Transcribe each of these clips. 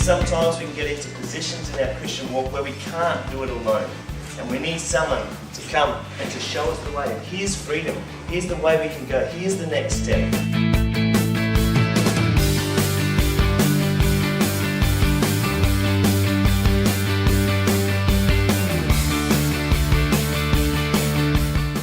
sometimes we can get into positions in our Christian walk where we can't do it alone. And we need someone to come and to show us the way. Here's freedom. Here's the way we can go. Here's the next step.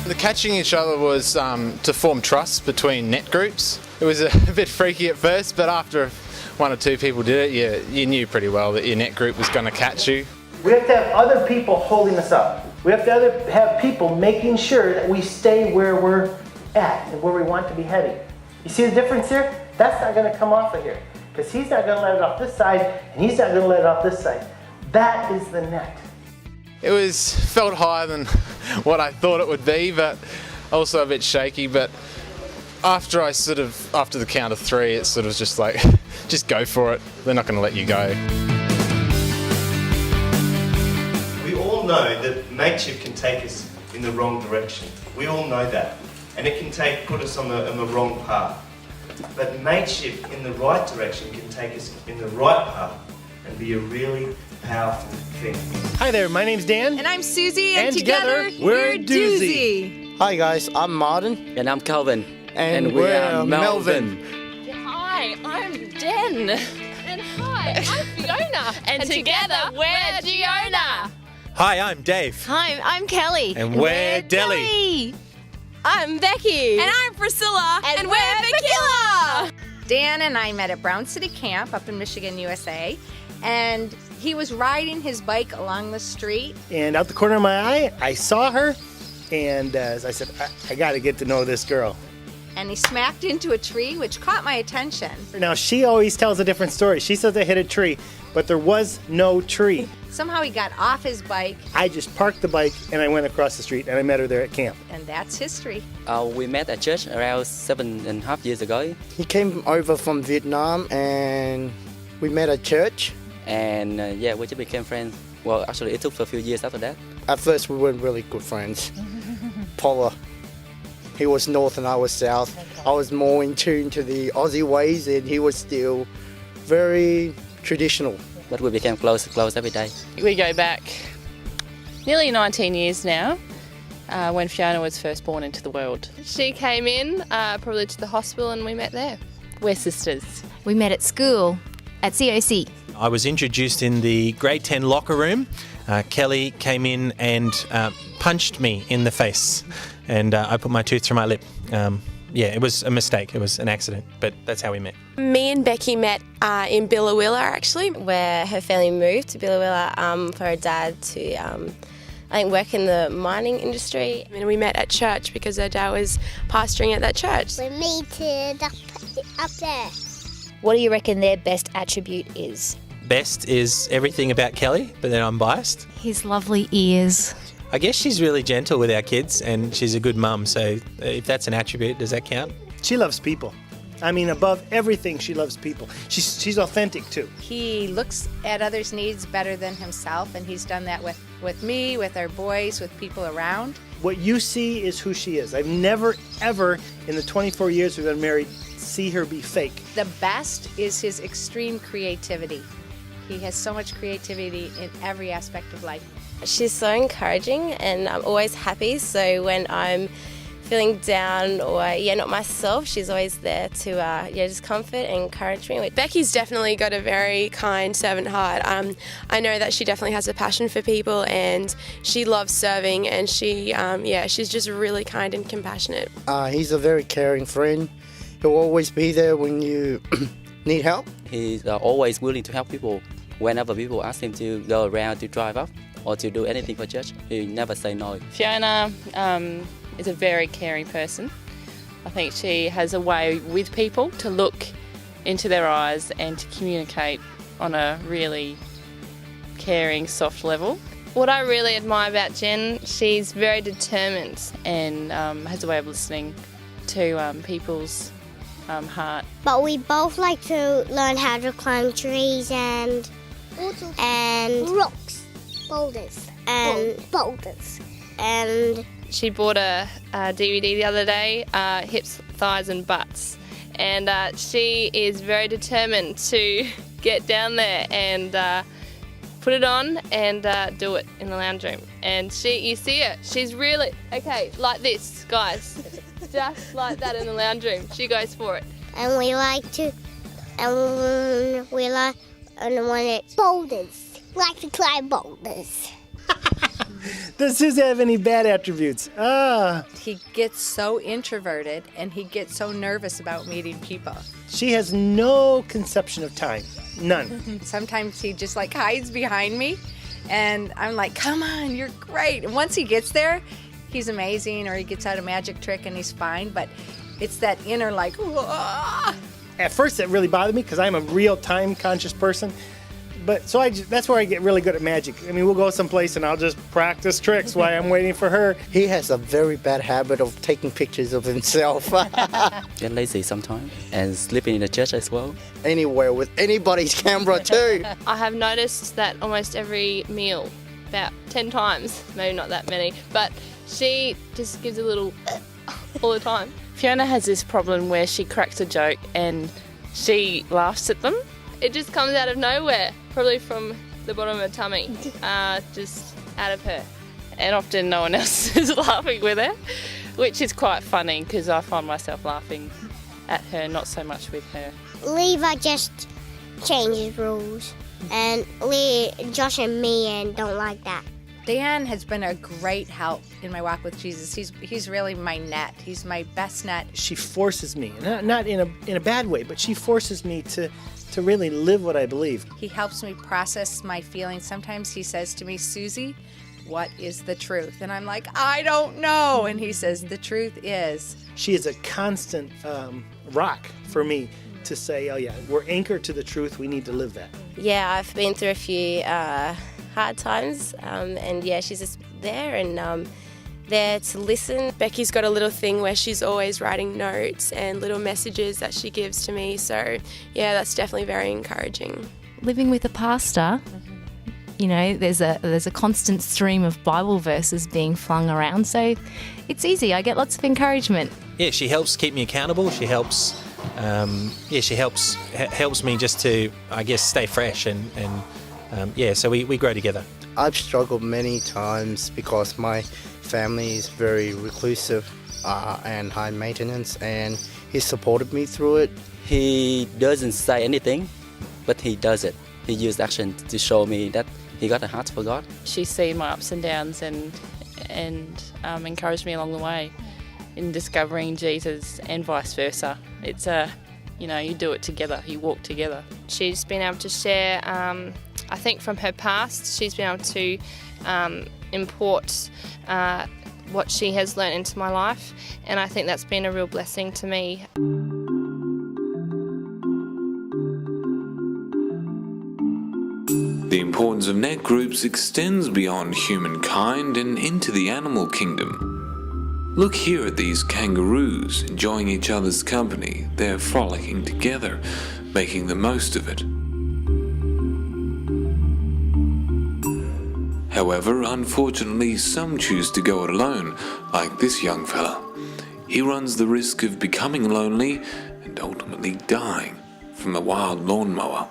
The catching each other was to form trust between net groups. It was a bit freaky at first, but after one or two people did it, you knew pretty well that your net group was going to catch you. We have to have other people holding us up. We have to have people making sure that we stay where we're at and where we want to be heading. You see the difference here? That's not going to come off of here because he's not going to let it off this side and he's not going to let it off this side. That is the net. It felt higher than what I thought it would be, but also a bit shaky. But after the count of three, it's sort of just like, just go for it. They're not going to let you go. We all know that mateship can take us in the wrong direction. We all know that. And it can put us on the wrong path. But mateship in the right direction can take us in the right path and be a really powerful thing. Hi there, my name's Dan. And I'm Susie, and together we're a doozy. Hi guys, I'm Martin. And I'm Calvin. And we're Melvin. Hi, I'm Den. And hi, I'm Fiona. and together we're Giona. Hi, I'm Dave. Hi, I'm Kelly. And we're Deli. I'm Becky. And I'm Priscilla. And we're Bakila. Dan and I met at Brown City Camp up in Michigan, USA. And he was riding his bike along the street. And out the corner of my eye, I saw her. And as I said, I got to get to know this girl. And he smacked into a tree, which caught my attention. Now, she always tells a different story. She says I hit a tree, but there was no tree. Somehow he got off his bike. I just parked the bike and I went across the street and I met her there at camp. And that's history. We met at church around 7.5 years ago. He came over from Vietnam and we met at church. And we just became friends. Well, actually, it took a few years after that. At first, we weren't really good friends. Polar. He was north and I was south. Okay. I was more in tune to the Aussie ways and he was still very traditional. But we became close every day. We go back nearly 19 years now, when Fiona was first born into the world. She came in probably to the hospital and we met there. We're sisters. We met at school, at COC. I was introduced in the grade 10 locker room. Kelly came in and punched me in the face, and I put my tooth through my lip. It was a mistake. It was an accident, but that's how we met. Me and Becky met in Billawilla, actually, where her family moved to Billawilla for her dad to, I think, work in the mining industry. And we met at church because her dad was pastoring at that church. We meted up there. What do you reckon their best attribute is? Best is everything about Kelly, but then I'm biased. His lovely ears. I guess she's really gentle with our kids and she's a good mum, so if that's an attribute, does that count? She loves people. I mean, above everything, she loves people. She's authentic too. He looks at others' needs better than himself, and he's done that with me, with our boys, with people around. What you see is who she is. I've never, ever, in the 24 years we've been married, see her be fake. The best is his extreme creativity. He has so much creativity in every aspect of life. She's so encouraging and I'm always happy, so when I'm feeling down or not myself, she's always there to just comfort and encourage me. Becky's definitely got a very kind servant heart. I know that she definitely has a passion for people and she loves serving, and she's just really kind and compassionate. He's a very caring friend. He'll always be there when you need help. He's always willing to help people. Whenever people ask him to go around to drive up or to do anything for church, he never say no. Fiona is a very caring person. I think she has a way with people to look into their eyes and to communicate on a really caring, soft level. What I really admire about Jen, she's very determined and has a way of listening to people's heart. But we both like to learn how to climb trees and rocks, boulders, and she bought a DVD the other day, Hips, Thighs and Butts, and she is very determined to get down there and put it on and do it in the lounge room. And you see her, she's really, okay, like this, guys, just like that in the lounge room. She goes for it. And we like to, and when it's boulders, like to climb boulders. Does Susie have any bad attributes? He gets so introverted and he gets so nervous about meeting people. She has no conception of time. None. Sometimes he just like hides behind me and I'm like, come on, you're great. And once he gets there, he's amazing, or he gets out a magic trick and he's fine, but it's that inner like, whoa. At first it really bothered me because I'm a real time conscious person. But so that's where I get really good at magic. I mean, we'll go someplace and I'll just practice tricks while I'm waiting for her. He has a very bad habit of taking pictures of himself. Get lazy sometimes and sleeping in the church as well. Anywhere with anybody's camera too. I have noticed that almost every meal, about 10 times, maybe not that many, but she just gives a little all the time. Fiona has this problem where she cracks a joke and she laughs at them. It just comes out of nowhere, probably from the bottom of her tummy, just out of her. And often no one else is laughing with her, which is quite funny because I find myself laughing at her, not so much with her. Levi just changes rules, and Josh and me don't like that. Dan has been a great help in my walk with Jesus. He's really my net. He's my best net. She forces me, not in a bad way, but she forces me to really live what I believe. He helps me process my feelings. Sometimes he says to me, Susie, what is the truth? And I'm like, I don't know. And he says, the truth is. She is a constant rock for me to say, oh yeah, we're anchored to the truth. We need to live that. Yeah, I've been through a few hard times, and yeah, she's just there and there to listen. Becky's got a little thing where she's always writing notes and little messages that she gives to me, so yeah, that's definitely very encouraging. Living with a pastor, you know, there's a constant stream of Bible verses being flung around, so it's easy. I get lots of encouragement. Yeah, she helps keep me accountable. She helps helps me just to, I guess, stay fresh and so we grow together. I've struggled many times because my family is very reclusive and high maintenance, and he supported me through it. He doesn't say anything, but he does it. He used action to show me that he got a heart for God. She's seen my ups and downs and encouraged me along the way in discovering Jesus and vice versa. It's you do it together, you walk together. She's been able to share, I think from her past, she's been able to import what she has learnt into my life, and I think that's been a real blessing to me. The importance of net groups extends beyond humankind and into the animal kingdom. Look here at these kangaroos enjoying each other's company. They're frolicking together, making the most of it. However, unfortunately, some choose to go it alone, like this young fella. He runs the risk of becoming lonely and ultimately dying from a wild lawnmower.